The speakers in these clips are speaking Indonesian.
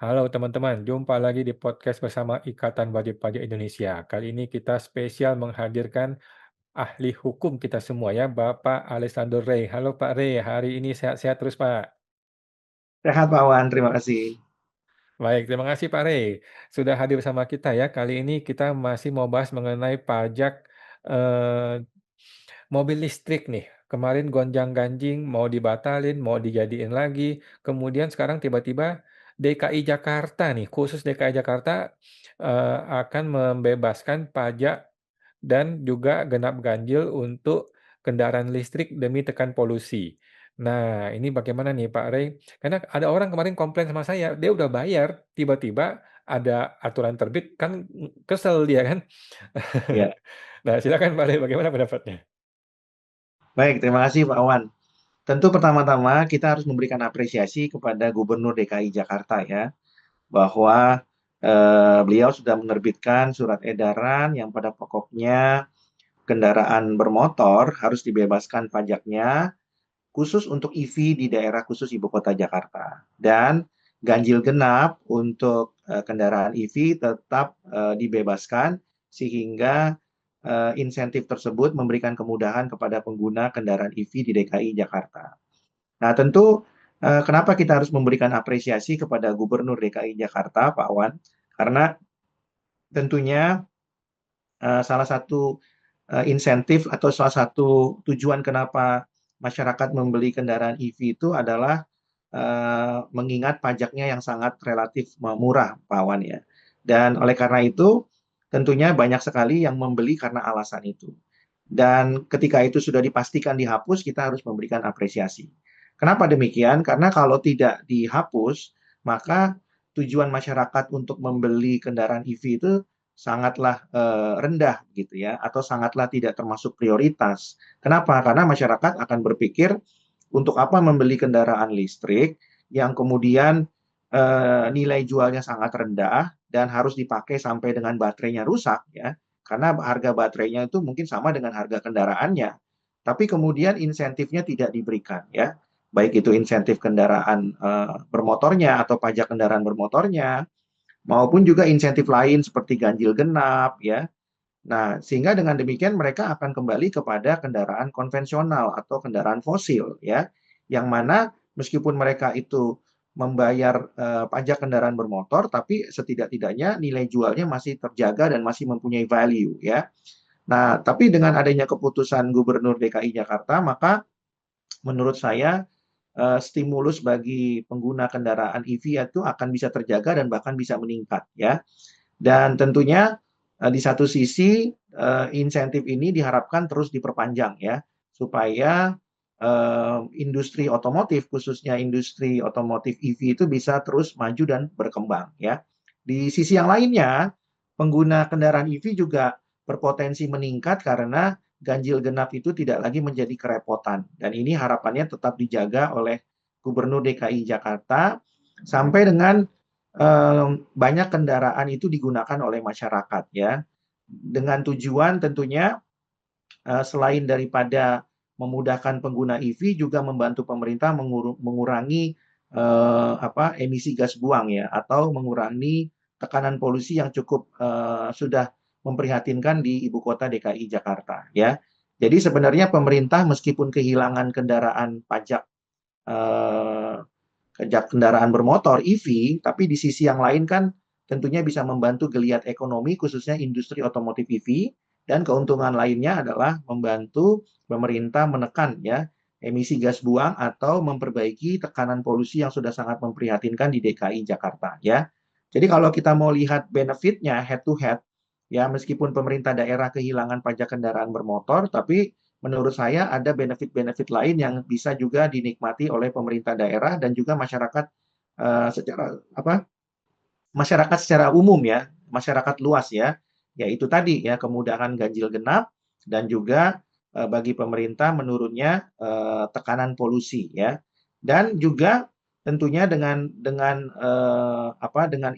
Halo teman-teman, jumpa lagi di podcast bersama Ikatan Wajib Pajak Indonesia. Kali ini kita spesial menghadirkan ahli hukum kita semua ya, Bapak Alessandro Rey. Halo Pak Rey, hari ini sehat-sehat terus Pak. Sehat Pak Wan, terima kasih. Baik, terima kasih Pak Rey sudah hadir bersama kita ya. Kali ini kita masih mau bahas mengenai pajak eh, mobil listrik nih. Kemarin gonjang-ganjing mau dibatalin, mau dijadiin lagi. Kemudian sekarang tiba-tiba DKI Jakarta nih, khusus DKI Jakarta akan membebaskan pajak dan juga genap ganjil untuk kendaraan listrik demi tekan polusi. Nah, ini bagaimana nih Pak Rey? Karena ada orang kemarin komplain sama saya, dia udah bayar, tiba-tiba ada aturan terbit, kan kesel dia kan. Ya, Nah, silakan Pak Rey, bagaimana pendapatnya? baik, terima kasih Pak Wan. Tentu pertama-tama kita harus memberikan apresiasi kepada Gubernur DKI Jakarta ya, bahwa beliau sudah menerbitkan surat edaran yang pada pokoknya kendaraan bermotor harus dibebaskan pajaknya khusus untuk EV di daerah khusus Ibu Kota Jakarta. Dan ganjil genap untuk kendaraan EV tetap dibebaskan sehingga insentif tersebut memberikan kemudahan kepada pengguna kendaraan EV di DKI Jakarta. Nah, tentu kenapa kita harus memberikan apresiasi kepada Gubernur DKI Jakarta, Pak Wan? Karena tentunya salah satu insentif atau salah satu tujuan kenapa masyarakat membeli kendaraan EV itu adalah mengingat pajaknya yang sangat relatif murah, Pak Wan ya. Dan oleh karena itu, tentunya banyak sekali yang membeli karena alasan itu. Dan ketika itu sudah dipastikan dihapus, kita harus memberikan apresiasi. Kenapa demikian? Karena kalau tidak dihapus, maka tujuan masyarakat untuk membeli kendaraan EV itu sangatlah rendah gitu ya, atau sangatlah tidak termasuk prioritas. Kenapa? Karena masyarakat akan berpikir untuk apa membeli kendaraan listrik yang kemudian nilai jualnya sangat rendah dan harus dipakai sampai dengan baterainya rusak ya, karena harga baterainya itu mungkin sama dengan harga kendaraannya. Tapi kemudian insentifnya tidak diberikan ya. Baik itu insentif kendaraan bermotornya atau pajak kendaraan bermotornya maupun juga insentif lain seperti ganjil genap ya. Nah, sehingga dengan demikian mereka akan kembali kepada kendaraan konvensional atau kendaraan fosil ya, yang mana meskipun mereka itu membayar pajak kendaraan bermotor, tapi setidak-tidaknya nilai jualnya masih terjaga dan masih mempunyai value ya. Nah, tapi dengan adanya keputusan Gubernur DKI Jakarta, maka menurut saya stimulus bagi pengguna kendaraan EV itu akan bisa terjaga dan bahkan bisa meningkat ya. Dan tentunya di satu sisi insentif ini diharapkan terus diperpanjang ya, supaya industri otomotif khususnya industri otomotif EV itu bisa terus maju dan berkembang ya. Di sisi yang lainnya, pengguna kendaraan EV juga berpotensi meningkat karena ganjil genap itu tidak lagi menjadi kerepotan. Dan ini harapannya tetap dijaga oleh Gubernur DKI Jakarta sampai dengan banyak kendaraan itu digunakan oleh masyarakat ya. Dengan tujuan tentunya selain daripada memudahkan pengguna EV juga membantu pemerintah mengurangi emisi gas buang ya, atau mengurangi tekanan polusi yang cukup sudah memprihatinkan di ibu kota DKI Jakarta ya. Jadi sebenarnya pemerintah meskipun kehilangan kendaraan pajak eh, kendaraan bermotor EV, tapi di sisi yang lain kan tentunya bisa membantu geliat ekonomi khususnya industri otomotif EV, dan keuntungan lainnya adalah membantu pemerintah menekan ya emisi gas buang atau memperbaiki tekanan polusi yang sudah sangat memprihatinkan di DKI Jakarta ya. Jadi kalau kita mau lihat benefitnya head to head ya, meskipun pemerintah daerah kehilangan pajak kendaraan bermotor, tapi menurut saya ada benefit-benefit lain yang bisa juga dinikmati oleh pemerintah daerah dan juga masyarakat secara apa? Masyarakat secara umum ya, masyarakat luas ya. Yaitu tadi ya kemudahan ganjil genap dan juga bagi pemerintah menurunnya tekanan polusi ya. Dan juga tentunya dengan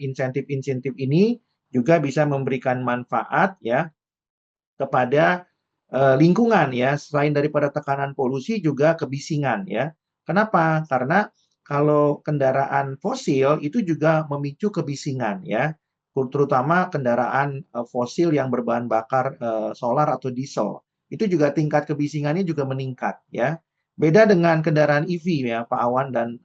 insentif-insentif ini juga bisa memberikan manfaat ya kepada lingkungan ya, selain daripada tekanan polusi juga kebisingan ya. Kenapa? Karena kalau kendaraan fosil itu juga memicu kebisingan ya, terutama kendaraan fosil yang berbahan bakar solar atau diesel. Itu juga tingkat kebisingannya juga meningkat ya. Beda dengan kendaraan EV ya, Pak Awan dan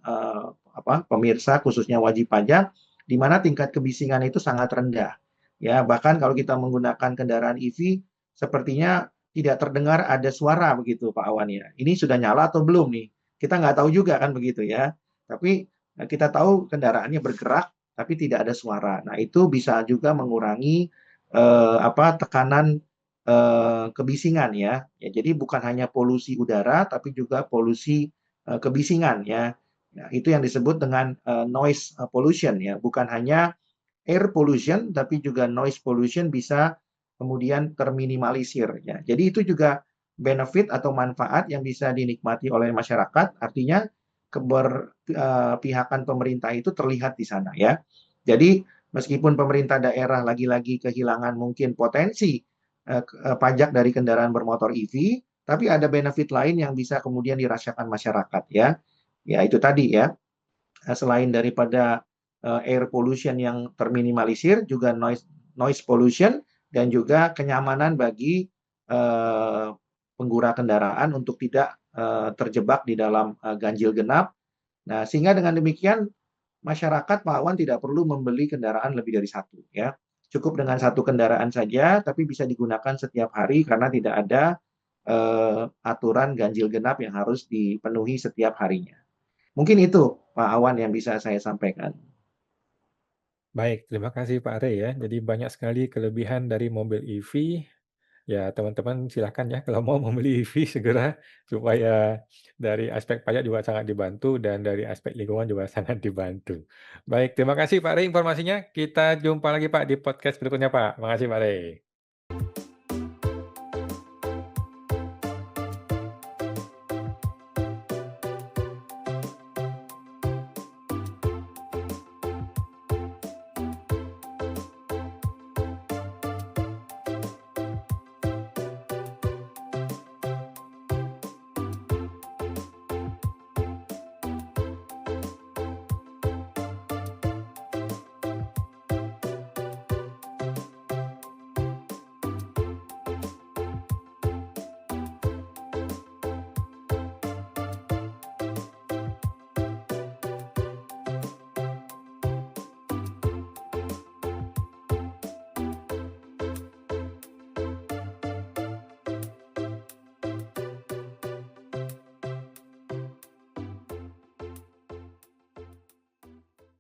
pemirsa khususnya wajib pajak, di mana tingkat kebisingan itu sangat rendah. Ya, bahkan kalau kita menggunakan kendaraan EV, sepertinya tidak terdengar ada suara begitu Pak Awan ya. Ini sudah nyala atau belum nih? Kita nggak tahu juga kan begitu ya. Tapi kita tahu kendaraannya bergerak, tapi tidak ada suara. Nah, itu bisa juga mengurangi tekanan kebisingan ya. Ya. Jadi bukan hanya polusi udara, tapi juga polusi kebisingan ya. Ya, itu yang disebut dengan noise pollution ya. Bukan hanya air pollution, tapi juga noise pollution bisa kemudian terminimalisir ya. Jadi itu juga benefit atau manfaat yang bisa dinikmati oleh masyarakat. Artinya keberpihakan pemerintah itu terlihat di sana ya. Jadi meskipun pemerintah daerah lagi-lagi kehilangan mungkin potensi pajak dari kendaraan bermotor EV, tapi ada benefit lain yang bisa kemudian dirasakan masyarakat ya. Ya itu tadi ya, selain daripada air pollution yang terminimalisir, juga noise noise pollution dan juga kenyamanan bagi pengguna kendaraan untuk tidak terjebak di dalam ganjil genap. Nah, sehingga dengan demikian masyarakat Pak Awan tidak perlu membeli kendaraan lebih dari satu ya. Cukup dengan satu kendaraan saja, tapi bisa digunakan setiap hari karena tidak ada aturan ganjil genap yang harus dipenuhi setiap harinya. Mungkin itu Pak Awan yang bisa saya sampaikan. Baik, terima kasih Pak Rey ya. Jadi banyak sekali kelebihan dari mobil EV. Ya, teman-teman silahkan ya kalau mau membeli EV segera supaya dari aspek pajak juga sangat dibantu dan dari aspek lingkungan juga sangat dibantu. Baik, terima kasih Pak Rey informasinya. Kita jumpa lagi Pak di podcast berikutnya Pak. Makasih Pak Rey.